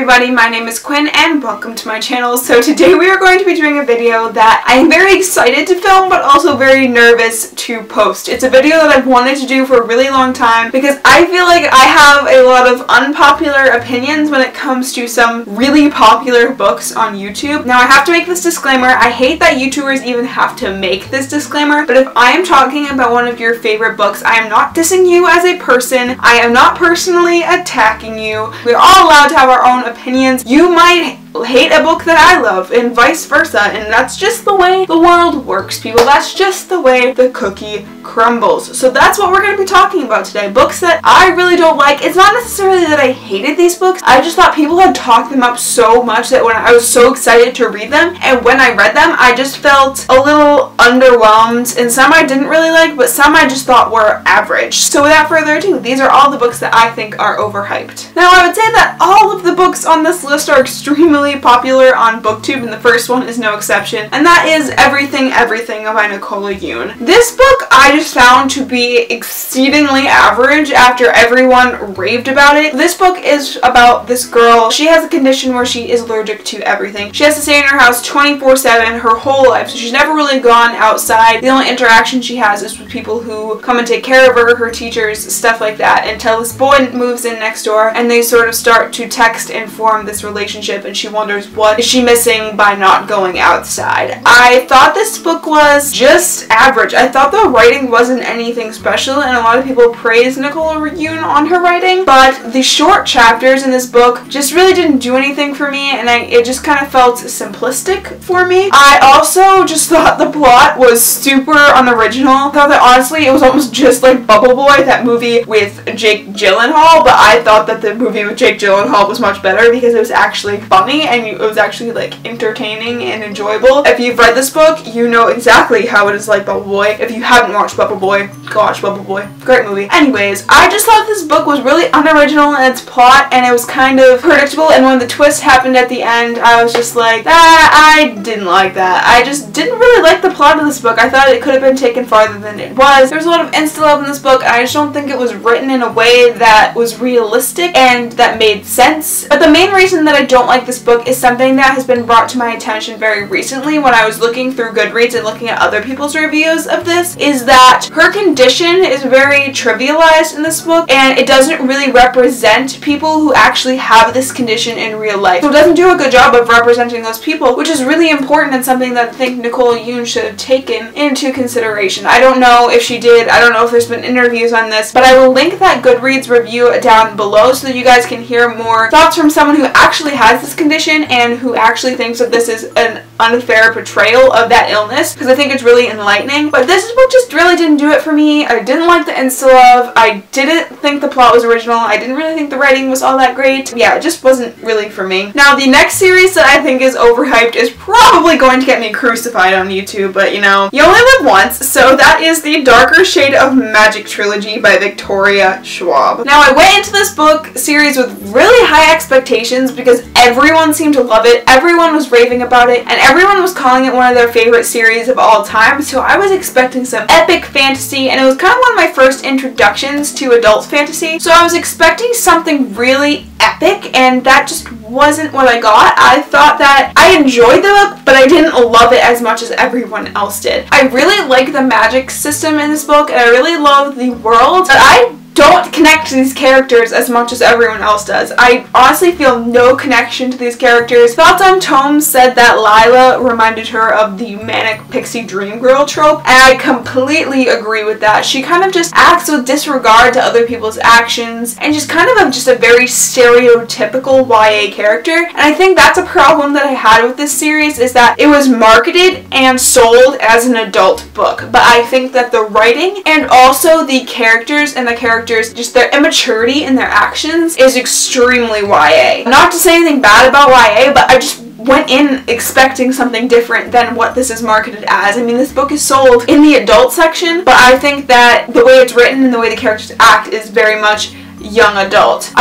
everybody, my name is Quinn and welcome to my channel. So today we are going to be doing a video that I am very excited to film but also very nervous to post. It's a video that I've wanted to do for a really long time because I feel like I have a lot of unpopular opinions when it comes to some really popular books on YouTube. Now I have to make this disclaimer, I hate that YouTubers even have to make this disclaimer, but if I am talking about one of your favorite books, I am not dissing you as a person, I am not personally attacking you. We're all allowed to have our own opinions. You might hate a book that I love and vice versa, and that's just the way the world works, people. That's just the way the cookie crumbles. So that's what we're going to be talking about today. Books that I really don't like. It's not necessarily that I hated these books, I just thought people had talked them up so much that when I was so excited to read them, and when I read them I just felt a little underwhelmed, and some I didn't really like, but some I just thought were average. So without further ado, these are all the books that I think are overhyped. Now I would say that all of the books on this list are extremely popular on BookTube, and the first one is no exception, and that is Everything by Nicola Yoon. This book I just found to be exceedingly average after everyone raved about it. This book is about this girl. She has a condition where she is allergic to everything. She has to stay in her house 24/7 her whole life, so she's never really gone outside. The only interaction she has is with people who come and take care of her teachers, stuff like that, until this boy moves in next door and they sort of start to text and form this relationship, and she wonders what is she missing by not going outside. I thought this book was just average. I thought the writing wasn't anything special, and a lot of people praise Nicola Yoon on her writing, but the short chapters in this book just really didn't do anything for me, and it just kind of felt simplistic for me. I also just thought the plot was super unoriginal. I thought that honestly it was almost just like Bubble Boy, that movie with Jake Gyllenhaal, but I thought that the movie with Jake Gyllenhaal was much better because it was actually funny and it was actually like entertaining and enjoyable. If you've read this book, you know exactly how it is like Bubble Boy. If you haven't watched Bubble Boy, go watch Bubble Boy. Great movie. Anyways, I just thought this book was really unoriginal in its plot, and it was kind of predictable, and when the twist happened at the end, I was just like, I didn't like that. I just didn't really like the plot of this book. I thought it could have been taken farther than it was. There was a lot of insta-love in this book, and I just don't think it was written in a way that was realistic and that made sense. But the main reason that I don't like this book is something that has been brought to my attention very recently when I was looking through GOODREADS and looking at other people's reviews of this, is that her condition is very trivialized in this book, and it doesn't really represent people who actually have this condition in real life. So it doesn't do a good job of representing those people, which is really important and something that I think Nicola Yoon should have taken into consideration. I don't know if she did, I don't know if there's been interviews on this, but I will link that GOODREADS review down below so that you guys can hear more thoughts from someone who actually has this condition and who actually thinks that this is an unfair portrayal of that illness, because I think it's really enlightening. But this book just really didn't do it for me. I didn't like the insta-love, I didn't think the plot was original, I didn't really think the writing was all that great. Yeah, it just wasn't really for me. Now the next series that I think is overhyped is probably going to get me crucified on YouTube, but you know, you only live once, so that is the Darker Shade of Magic trilogy by Victoria Schwab. Now I went into this book series with really high expectations because everyone seemed to love it, everyone was raving about it, and everyone was calling it one of their favorite series of all time, so I was expecting some epic fantasy, and it was kind of one of my first introductions to adult fantasy, so I was expecting something really epic, and that just wasn't what I got. I thought that I enjoyed the book, but I didn't love it as much as everyone else did. I really like the magic system in this book, and I really love the world, but I don't connect to these characters as much as everyone else does. I honestly feel no connection to these characters. Thoughts on Tomes said that Lila reminded her of the manic pixie dream girl trope, and I completely agree with that. She kind of just acts with disregard to other people's actions and just kind of just a very stereotypical YA character, and I think that's a problem that I had with this series, is that it was marketed and sold as an adult book, but I think that the writing and also the characters and the characters, just their immaturity in their actions is extremely YA. Not to say anything bad about YA, but I just went in expecting something different than what this is marketed as. I mean, this book is sold in the adult section, but I think that the way it's written and the way the characters act is very much young adult.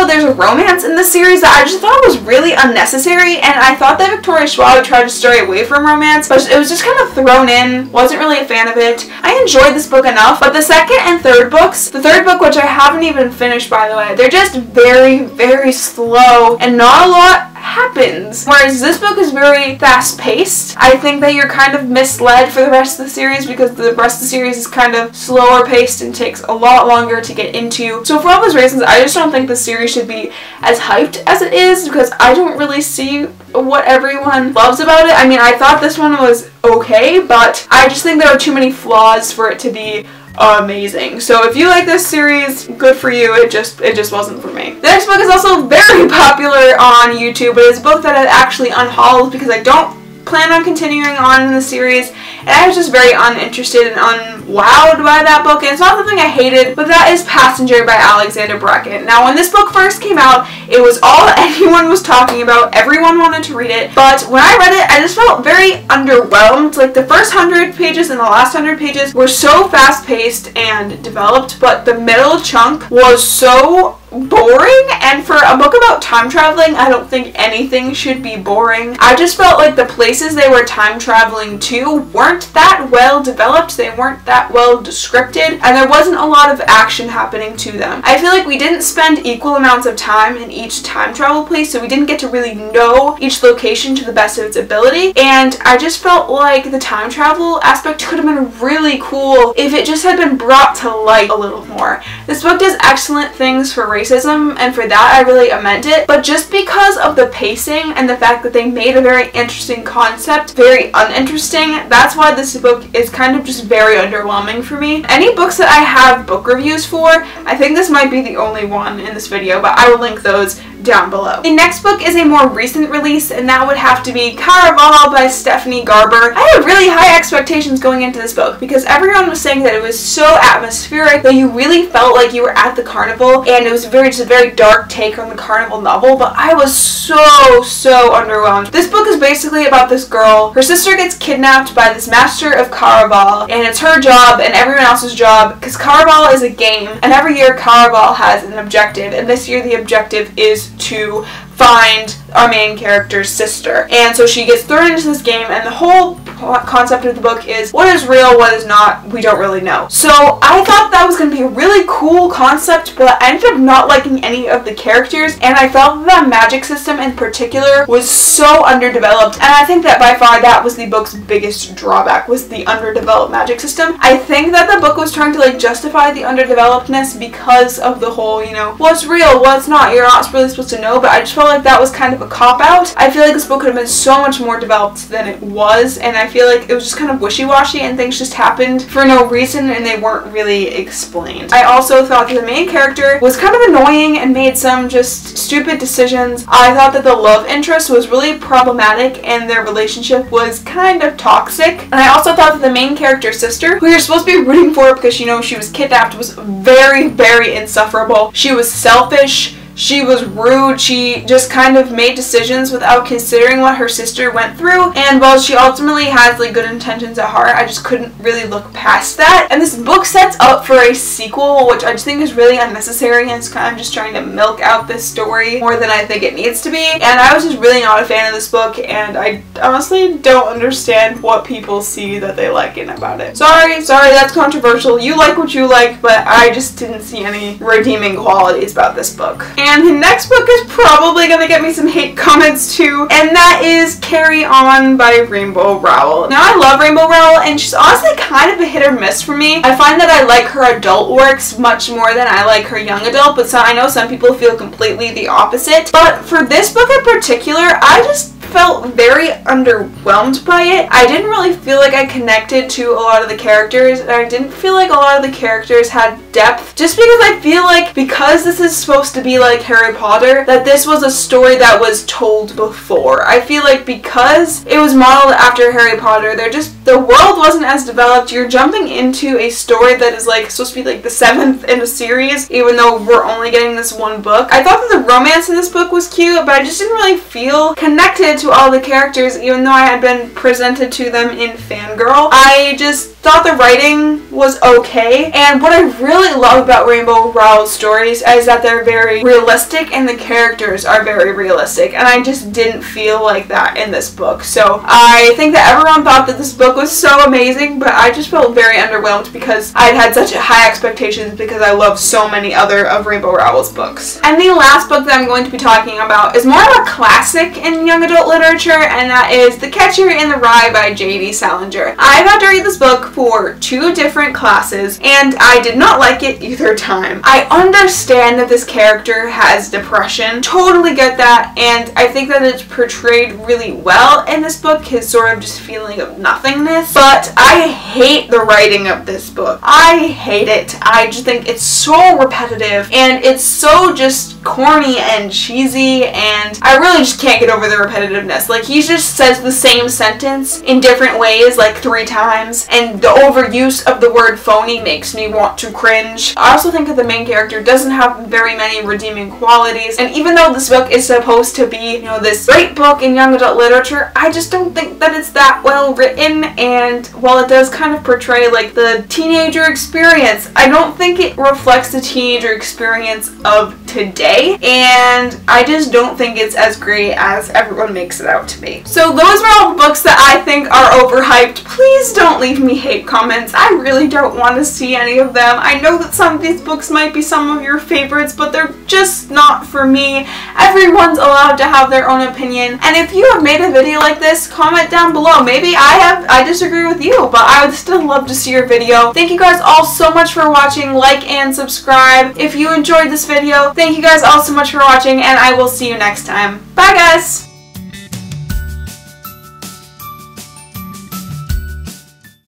There's a romance in this series that I just thought was really unnecessary, and I thought that Victoria Schwab would try to stray away from romance, but it was just kind of thrown in. Wasn't really a fan of it. I enjoyed this book enough, but the second and third books, the third book, which I haven't even finished by the way, they're just very, very slow and not a lot happens. Whereas this book is very fast-paced. I think that you're kind of misled for the rest of the series because the rest of the series is kind of slower paced and takes a lot longer to get into. So for all those reasons, I just don't think the series should be as hyped as it is because I don't really see what everyone loves about it. I mean, I thought this one was okay, but I just think there are too many flaws for it to be amazing. So if you like this series, good for you. It just wasn't for me. The next book is also very popular on YouTube, but it's a book that I actually unhauled because I don't plan on continuing on in the series, and I was just very uninterested and unwowed by that book, and it's not something I hated, but that is Passenger by Alexander Bracken. Now when this book first came out, it was all anyone was talking about, everyone wanted to read it, but when I read it, I just felt very underwhelmed. Like the first 100 pages and the last 100 pages were so fast-paced and developed, but the middle chunk was so boring, and for a book about time traveling, I don't think anything should be boring. I just felt like the places they were time traveling to weren't that well developed, they weren't that well descripted, and there wasn't a lot of action happening to them. I feel like we didn't spend equal amounts of time in each time travel place, so we didn't get to really know each location to the best of its ability, and I just felt like the time travel aspect could have been really cool if it just had been brought to light a little more. This book does excellent things for racism, and for that I really amend it, but just because of the pacing and the fact that they made a very interesting concept very uninteresting, that's why this book is kind of just very underwhelming for me. Any books that I have book reviews for, I think this might be the only one in this video, but I will link those down below. The next book is a more recent release, and that would have to be Caraval by Stephanie Garber. I had really high expectations going into this book because everyone was saying that it was so atmospheric that you really felt like you were at the carnival, and it was just a very dark take on the carnival novel, but I was so underwhelmed. This book is basically about this girl. Her sister gets kidnapped by this master of Caraval, and it's her job and everyone else's job, because Caraval is a game, and every year Caraval has an objective, and this year the objective is to find our main character's sister. And so she gets thrown into this game, and the whole concept of the book is what is real, what is not, we don't really know. So I thought that was going to be a really cool concept, but I ended up not liking any of the characters, and I felt that the magic system in particular was so underdeveloped, and I think that by far that was the book's biggest drawback, was the underdeveloped magic system. I think that the book was trying to like justify the underdevelopedness because of the whole, you know, what's real, what's not, you're not really supposed to know, but I just felt like that was kind of a cop-out. I feel like this book could have been so much more developed than it was, and I feel like it was just kind of wishy-washy and things just happened for no reason and they weren't really explained. I also thought that the main character was kind of annoying and made some just stupid decisions. I thought that the love interest was really problematic and their relationship was kind of toxic. And I also thought that the main character's sister, who you're supposed to be rooting for because you know she was kidnapped, was very, very insufferable. She was selfish. She was rude, she just kind of made decisions without considering what her sister went through, and while she ultimately has like good intentions at heart, I just couldn't really look past that. And this book sets up for a sequel, which I just think is really unnecessary, and it's kind of just trying to milk out this story more than I think it needs to be, and I was just really not a fan of this book, and I honestly don't understand what people see that they like about it. Sorry, that's controversial. You like what you like, but I just didn't see any redeeming qualities about this book. And the next book is probably going to get me some hate comments too, and that is Carry On by Rainbow Rowell. Now I love Rainbow Rowell, and she's honestly kind of a hit or miss for me. I find that I like her adult works much more than I like her young adult, but I know some people feel completely the opposite. But for this book in particular, I just felt very underwhelmed by it. I didn't really feel like I connected to a lot of the characters, and I didn't feel like a lot of the characters had depth, just because I feel like because this is supposed to be like Harry Potter, that this was a story that was told before. I feel like because it was modeled after Harry Potter, the world wasn't as developed. You're jumping into a story that is like supposed to be like the 7th in a series, even though we're only getting this one book. I thought that the romance in this book was cute, but I just didn't really feel connected to all the characters, even though I had been presented to them in Fangirl. I just thought thought the writing was okay, and what I really love about Rainbow Rowell's stories is that they're very realistic and the characters are very realistic, and I just didn't feel like that in this book. So I think that everyone thought that this book was so amazing, but I just felt very underwhelmed because I'd had such high expectations because I love so many other of Rainbow Rowell's books. And the last book that I'm going to be talking about is more of a classic in young adult literature, and that is The Catcher in the Rye by J.D. Salinger. I got to read this book for 2 different classes, and I did not like it either time. I understand that this character has depression, totally get that, and I think that it's portrayed really well in this book, his sort of just feeling of nothingness, but I hate the writing of this book. I hate it. I just think it's so repetitive, and it's so just corny and cheesy, and I really just can't get over the repetitiveness. Like, he just says the same sentence in different ways like 3 times, and the overuse of the word phony makes me want to cringe. I also think that the main character doesn't have very many redeeming qualities, and even though this book is supposed to be, you know, this great book in young adult literature, I just don't think that it's that well written, and while it does kind of portray like the teenager experience, I don't think it reflects the teenager experience of today, and I just don't think it's as great as everyone makes it out to be. So those are all the books that I think are overhyped. Please don't leave me hate comments. I really don't want to see any of them. I know that some of these books might be some of your favorites, but they're just not for me. Everyone's allowed to have their own opinion, and if you have made a video like this, comment down below. Maybe I disagree with you, but I would still love to see your video. Thank you guys all so much for watching. Like and subscribe if you enjoyed this video. Thank you guys all so much for watching, and I will see you next time. Bye guys!